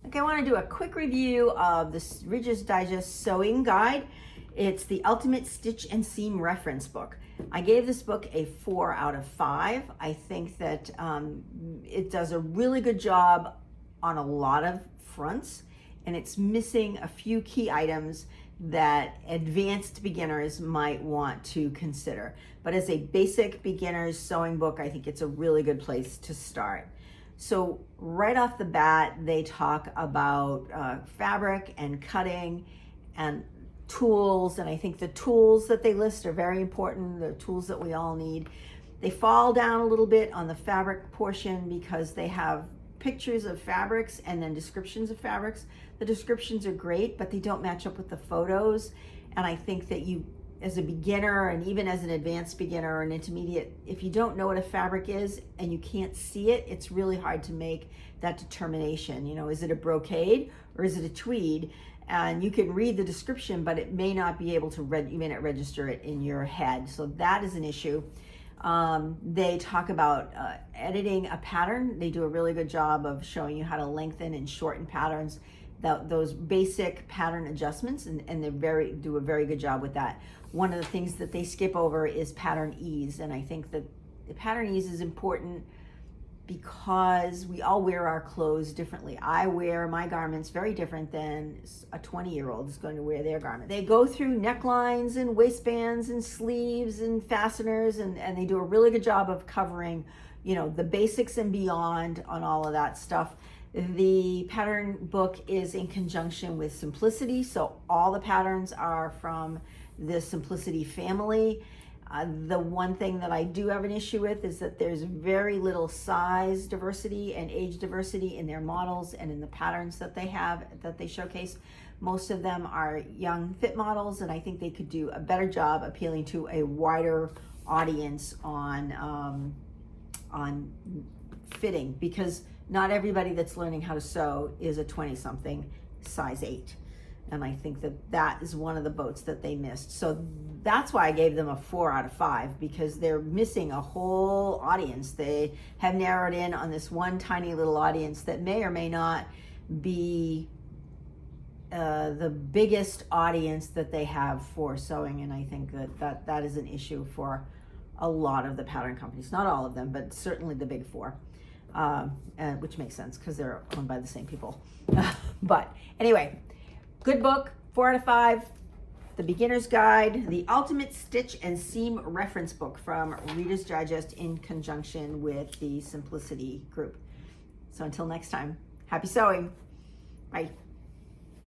Okay, I want to do a quick review of the Reader's Digest Sewing Guide. It's the Ultimate Stitch and Seam Reference Book. I gave this book a 4 out of 5. I think that it does a really good job on a lot of fronts, and it's missing a few key items that advanced beginners might want to consider. But as a basic beginner's sewing book, I think it's a really good place to start. So right off the bat, they talk about fabric and cutting and tools, and I think the tools that they list are very important, the tools that we all need. They fall down a little bit on the fabric portion because they have pictures of fabrics and then descriptions of fabrics. The descriptions are great, but they don't match up with the photos, and I think that you, as a beginner and even as an advanced beginner or an intermediate, if you don't know what a fabric is and you can't see it, it's really hard to make that determination. You know, is it a brocade or is it a tweed? And you can read the description, but it may not be able to you may not register it in your head. So that is an issue. They talk about editing a pattern. They do a really good job of showing you how to lengthen and shorten patterns, those basic pattern adjustments, and they do a very good job with that. One of the things that they skip over is pattern ease, and I think that the pattern ease is important because we all wear our clothes differently. I wear my garments very different than a 20-year-old is going to wear their garment. They go through necklines and waistbands and sleeves and fasteners, and they do a really good job of covering, you know, the basics and beyond on all of that stuff. The pattern book is in conjunction with Simplicity, so all the patterns are from the Simplicity family. The one thing that I do have an issue with is that there's very little size diversity and age diversity in their models and in the patterns that they have, that they showcase. Most of them are young fit models, and I think they could do a better job appealing to a wider audience on fitting, because not everybody that's learning how to sew is a 20-something size 8. And I think that that is one of the boats that they missed. So that's why I gave them a 4 out of 5, because they're missing a whole audience. They have narrowed in on this one tiny little audience that may or may not be the biggest audience that they have for sewing. And I think that is an issue for a lot of the pattern companies. Not all of them, but certainly the big 4. Which makes sense because they're owned by the same people. But anyway, good book, 4 out of 5. The Beginner's Guide, the Ultimate Stitch and Seam Reference Book from Reader's Digest in conjunction with the Simplicity group. So until next time, happy sewing. Bye.